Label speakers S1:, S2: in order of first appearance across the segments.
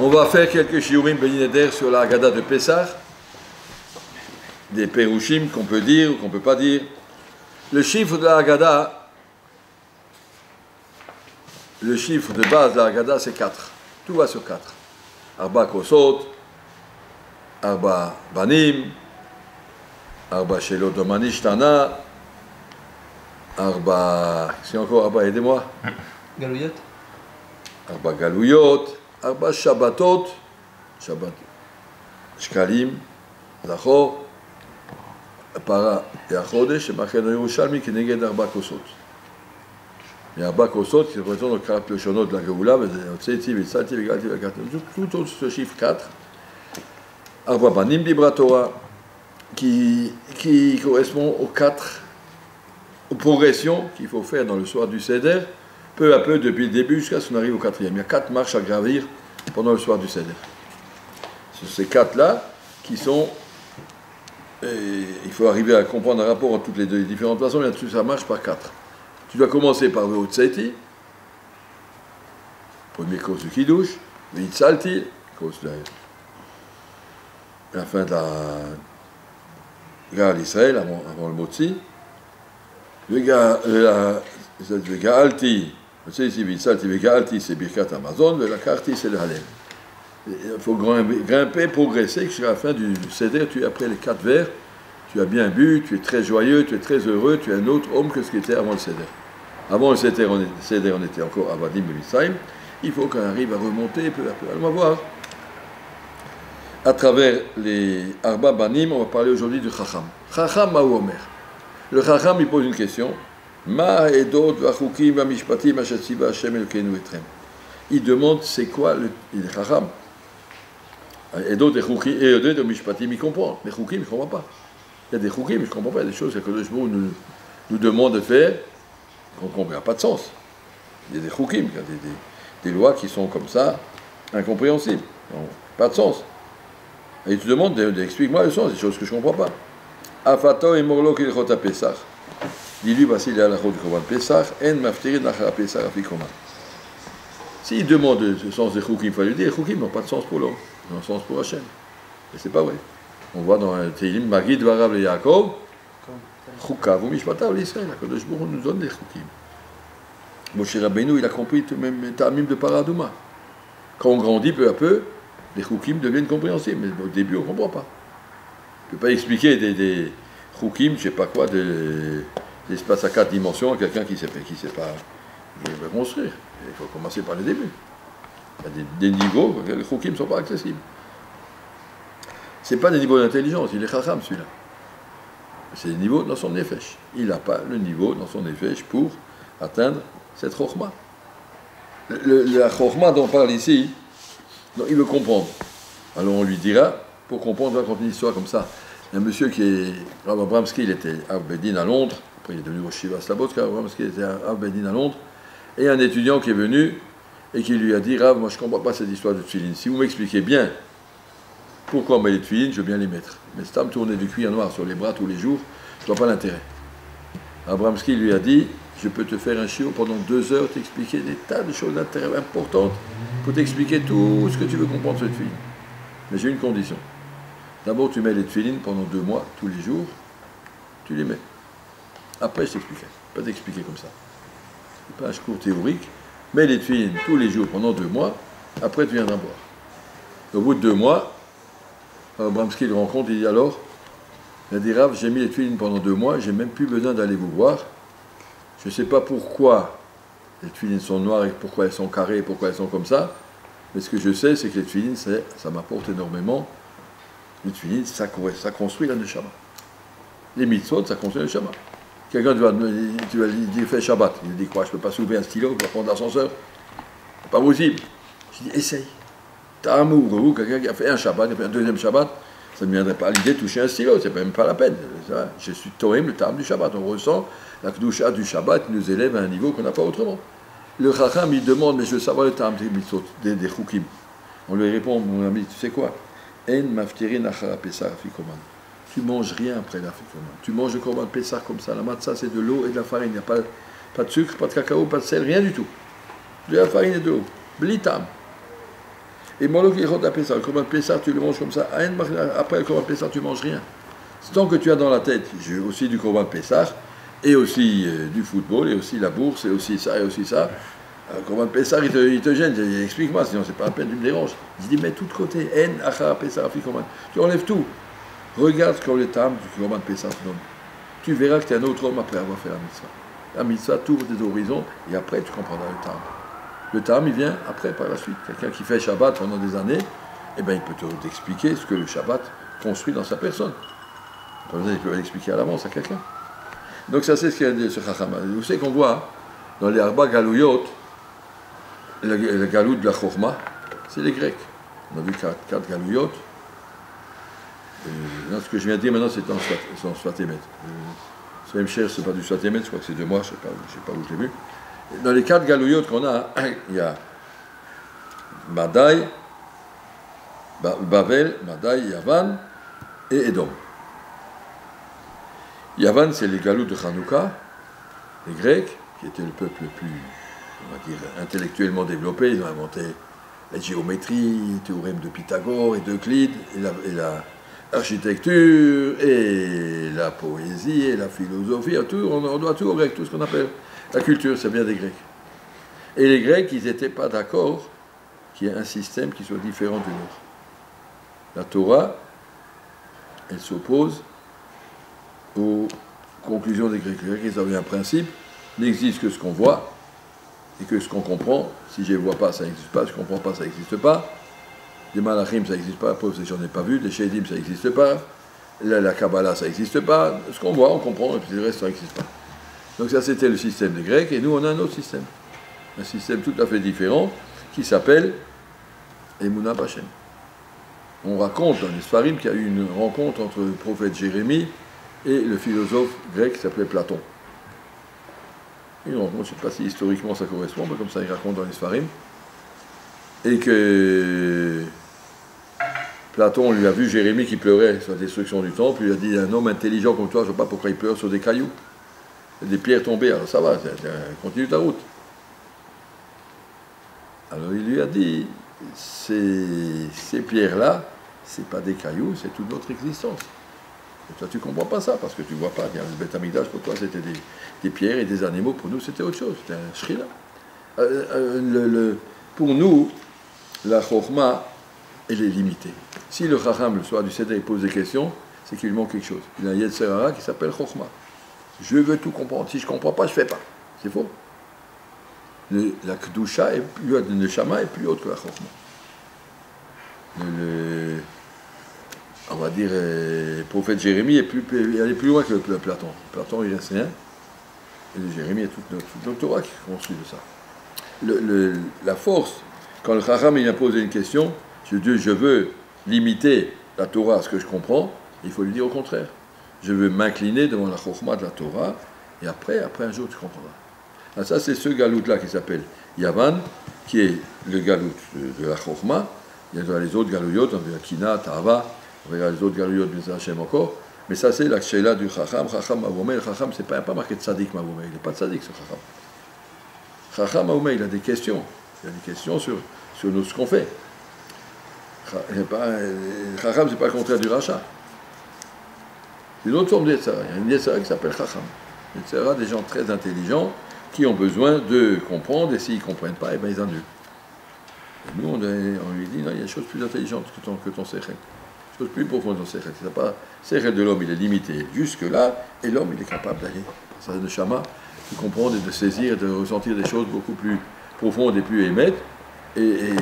S1: On va faire quelques shiurim bénédictaires sur la Haggadah de Pessah, des Perushim qu'on peut dire ou qu'on ne peut pas dire. Le chiffre de la Haggadah, le chiffre de base de la Haggadah, c'est 4. Tout va sur 4. Arba Kosot, Arba Banim, Arba Shelot Domanishtana, Arba. C'est encore Arba, aidez-moi.
S2: Galouyot.
S1: Arba Galouyot, Arba Shabbatot, Shabbat, Shkalim, Zachor, Para Yachodesh, et Machen Yerushalmi, qui négède Arba Kosot. Il y a Arba Kosot qui représente le caractère Shonot de la Géoula, Tzeti, Vitzalti, Vigalti, Vigalti, tout ce chiffre 4. Arba Banim Dibra Torah, qui correspond aux 4 progressions qu'il faut faire dans le soir du Seder, peu à peu depuis le début jusqu'à ce qu'on arrive au 4e. Il y a 4 marches à gravir pendant le soir du Seder. C'est ces 4-là qui sont. Il faut arriver à comprendre un rapport entre toutes les deux différentes façons, mais ça marche par 4. Tu dois commencer par le Hotzeti, premier cause du Kiddush, le Hitzalti, cause de la fin de la guerre d'Israël, avant le Motzi, le Gaalti, le Gaalti, c'est Birkat Amazon, le Lakarti, c'est le Halel. Il faut grimper, progresser, jusqu'à la fin du Seder, tu es après les 4 vers, tu as bien bu, tu es très joyeux, tu es très heureux, tu es un autre homme que ce qui était avant le Seder. Avant le Seder, on était encore à Vadim et Mitzrayim. Il faut qu'on arrive à remonter peu à peu. Alors, on va voir. À travers les Arba Banim, on va parler aujourd'hui du Chacham. Chacham Ma'u Omer. Le Chacham, il pose une question. Ma Edot Vachukim Vamishpatim Ashatziva Hashem Elokeinu Etrem. Il demande c'est quoi le Chacham. Edot et Chukim, et Edot et Mishpatim, il comprend. Mais Chukim, je ne comprends pas. Il y a des Chukim, je ne comprends pas. Il y a des choses que le Shmo nous demande de faire qu'on ne comprend pas de sens. Il y a des Chukim, il y a des lois qui sont comme ça, incompréhensibles. Donc, pas de sens. Et il te demande d'explique-moi le sens, des choses que je ne comprends pas. Afato et Morlo Kilchot Pesach. Dis-lui, voici les halachot du Korban Pesach, en maftirin achar Pesach afikoman. S'il demande le sens des Chukim, il faut lui dire, les Chukim n'ont pas de sens pour l'homme, ils ont un sens pour Hachem. Et c'est pas vrai. On voit dans un Teilim, Magid Varav le Yaakov, Chukav ou Mishpatav l'Israël, Akadosh Baruch Hu nous donne les Chukim. Moshe Rabbeinu, il a compris même Ta'amim de Paradouma. Quand on grandit peu à peu, les Chukim deviennent compréhensibles, mais au début on ne comprend pas. On ne peut pas expliquer des Chukim, je ne sais pas quoi, l'espace à 4 dimensions à quelqu'un qui ne sait pas construire. Il faut commencer par le début. Il y a des niveaux, les Chukim ne sont pas accessibles. Ce n'est pas des niveaux d'intelligence, il est Chacham celui-là. C'est des niveaux dans son nefesh. Il n'a pas le niveau dans son nefesh pour atteindre cette Chokhmah. La Chokhmah dont on parle ici, il veut comprendre. Alors on lui dira, pour comprendre, on va raconter une histoire comme ça. Il y a un monsieur qui est. Rav Abramski, il était à Bedin à Londres, après il est devenu Rosh Slabodka, Rav Abramski était à Bedin à Londres, et il y a un étudiant qui est venu et qui lui a dit Rav, moi je ne comprends pas cette histoire de tefilin. Si vous m'expliquez bien pourquoi on met les tefilin, je veux bien les mettre. Mais c'est à me tourner du cuir noir sur les bras tous les jours, je ne vois pas l'intérêt. Abramski lui a dit je peux te faire un chiot pendant 2 heures, t'expliquer des tas de choses d'intérêt importantes pour t'expliquer tout ce que tu veux comprendre sur les tefilin. Mais j'ai une condition. D'abord, tu mets les tefilin pendant 2 mois, tous les jours, tu les mets. Après, je t'expliquerai. Pas t'expliquer comme ça. C'est pas un cours théorique. Mets les tefilin tous les jours pendant 2 mois, après tu viendras voir. Au bout de 2 mois, Abramski le rencontre, il dit alors, il a dit Rav, j'ai mis les tefilin pendant 2 mois, j'ai même plus besoin d'aller vous voir. Je ne sais pas pourquoi les tefilin sont noirs et pourquoi elles sont carrées et pourquoi elles sont comme ça, mais ce que je sais, c'est que les tefilin, ça m'apporte énormément. Les tefilin, ça construit la neshama. Les mitzvot, ça construit la neshama. Quelqu'un, tu vas lui dire, fais Shabbat. Il dit quoi, je ne peux pas soulever un stylo, je vais prendre l'ascenseur. C'est pas possible. Je dis, essaye. T'as amoureux, quelqu'un qui a fait un Shabbat, et puis un deuxième Shabbat, ça ne me viendrait pas à l'idée de toucher un stylo, c'est même pas la peine. Je suis Tohem, le Tam du Shabbat. On ressent la Kedusha du Shabbat qui nous élève à un niveau qu'on n'a pas autrement. Le Chacham, il demande, mais je veux savoir le Tam des mitzvot, des Chukim. On lui répond, mon ami, tu sais quoi? En maftirin achara Pesach afikoman. Tu manges rien après l'afikoman. Tu manges le korban Pesach comme ça. La matzah, c'est de l'eau et de la farine. Il n'y a pas de sucre, pas de cacao, pas de sel, rien du tout. De la farine et de l'eau. Blitam. Et Moloch Yechot à Pessah, le Korban Pessah, tu le manges comme ça. Après le Korban Pessah, tu ne manges rien. C'est tant que tu as dans la tête, j'ai aussi du Korban Pessah, et aussi du football, et aussi la bourse, et aussi ça, et aussi ça. Le Korban Pessah, il te gêne. Explique-moi, sinon c'est pas la peine, tu me déranges. Il dit, mets tout de côté. En, Acha, Pessah, Afi, Korban. Tu enlèves tout. Regarde ce que le Tam du Korban Pessah te donne. Tu verras que tu es un autre homme après avoir fait la mitzvah. La mitzvah t'ouvre des horizons, et après tu comprendras le Tam. Le Tam, il vient après, par la suite. Quelqu'un qui fait Shabbat pendant des années, eh ben, il peut t'expliquer ce que le Shabbat construit dans sa personne. Il peut l'expliquer à l'avance à quelqu'un. Donc ça, c'est ce qu'il y a dit ce Chacham. Vous savez qu'on voit dans les Arba Galouyot, le Galout de la Chokhmah, c'est les Grecs. On a vu 4 Galouyot. Ce que je viens de dire maintenant, c'est en Sfatémet. Soyez cher, c'est pas du Sfatémet, je crois que c'est de moi, je sais pas où je l'ai vu. Dans les 4 Galouyot qu'on a, il y a Madaï, Babel, Madaï, Yavan et Edom. Yavan, c'est les Galouts de Hanouka, les Grecs, qui étaient le peuple le plus, on va dire, intellectuellement développé. Ils ont inventé la géométrie, le théorème de Pythagore et d'Euclide, et l'architecture, et la poésie, et la philosophie, tout, on doit tout aux Grecs, tout ce qu'on appelle la culture, c'est bien des Grecs. Et les Grecs, ils n'étaient pas d'accord qu'il y ait un système qui soit différent du nôtre. La Torah, elle s'oppose aux conclusions des Grecs. Les Grecs, ils avaient un principe, n'existe que ce qu'on voit, et que ce qu'on comprend. Si je ne vois pas, ça n'existe pas, si je ne comprends pas, ça n'existe pas. Des malachim, ça n'existe pas, preuve c'est que j'en ai pas vu, des shadim, ça n'existe pas, la Kabbalah, ça n'existe pas. Ce qu'on voit, on comprend, et puis le reste, ça n'existe pas. Donc ça, c'était le système des Grecs, et nous, on a un autre système. Un système tout à fait différent, qui s'appelle Emunah B'Hashem. On raconte dans les Sfarim qu'il y a eu une rencontre entre le prophète Jérémie et le philosophe grec qui s'appelait Platon. Une rencontre, je ne sais pas si historiquement ça correspond, mais comme ça il raconte dans les Sfarim. Et que Platon lui a vu Jérémie qui pleurait sur la destruction du temple, il lui a dit, un homme intelligent comme toi, je ne sais pas pourquoi il pleure sur des cailloux, des pierres tombées, alors ça va, continue ta route. Alors il lui a dit, ces pierres-là, ce n'est pas des cailloux, c'est toute notre existence. Et toi, tu ne comprends pas ça, parce que tu ne vois pas. Le Beth Amikdash, pour toi, c'était des pierres et des animaux. Pour nous, c'était autre chose. C'était un shrina. Pour nous, la chokhmah, elle est limitée. Si le chacham, le soir du Seder, il pose des questions, c'est qu'il lui manque quelque chose. Il a un yetzer hara qui s'appelle chokhmah. Je veux tout comprendre. Si je ne comprends pas, je ne fais pas. C'est faux. La kedusha, le neshama est plus haute que la chokhmah. On va dire, le prophète Jérémie est allé plus loin que Platon. Platon, il reste rien. Et Jérémie est toute notre Torah qui est construit de ça. La force, quand le Chacham il a posé une question, je veux limiter la Torah à ce que je comprends, il faut lui dire au contraire. Je veux m'incliner devant la chokhmah de la Torah, et après un jour tu comprendras. Alors ça, c'est ce galout-là qui s'appelle Yavan, qui est le galout de la chokhmah. Il y a les autres galouyot, on verra Kina, Ta'ava, on verra les autres galouyot de Hachem encore. Mais ça, c'est la Sheila du Chacham. Chacham Mavomé, le Chacham, c'est pas marqué Tzadik Mavomé. Il n'est pas Tzadik, ce Chacham. Chacham Mavomé, il a des questions. Il a des questions sur ce qu'on fait. Le Chacham, c'est pas le contraire du Racha. C'est une autre forme d'Yetzara. Il y a une Yetzara qui s'appelle Chacham. Yetzara, des gens très intelligents qui ont besoin de comprendre, et s'ils ne comprennent pas, eh ben, ils annulent. Et nous, on lui dit, non, il y a des choses plus intelligentes que ton séchel. Des choses plus profondes que ton séchel. Le séchel de l'homme, il est limité jusque-là, et l'homme, il est capable d'aller, par sa neshama, de comprendre et de saisir, de ressentir des choses beaucoup plus profondes et plus émettes. Et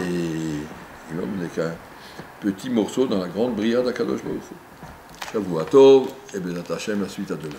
S1: l'homme n'est qu'un petit morceau dans la grande brillade d'Akadosh Baruch Hu. Shavuot Tov, et Bezat Hashem, la suite à demain.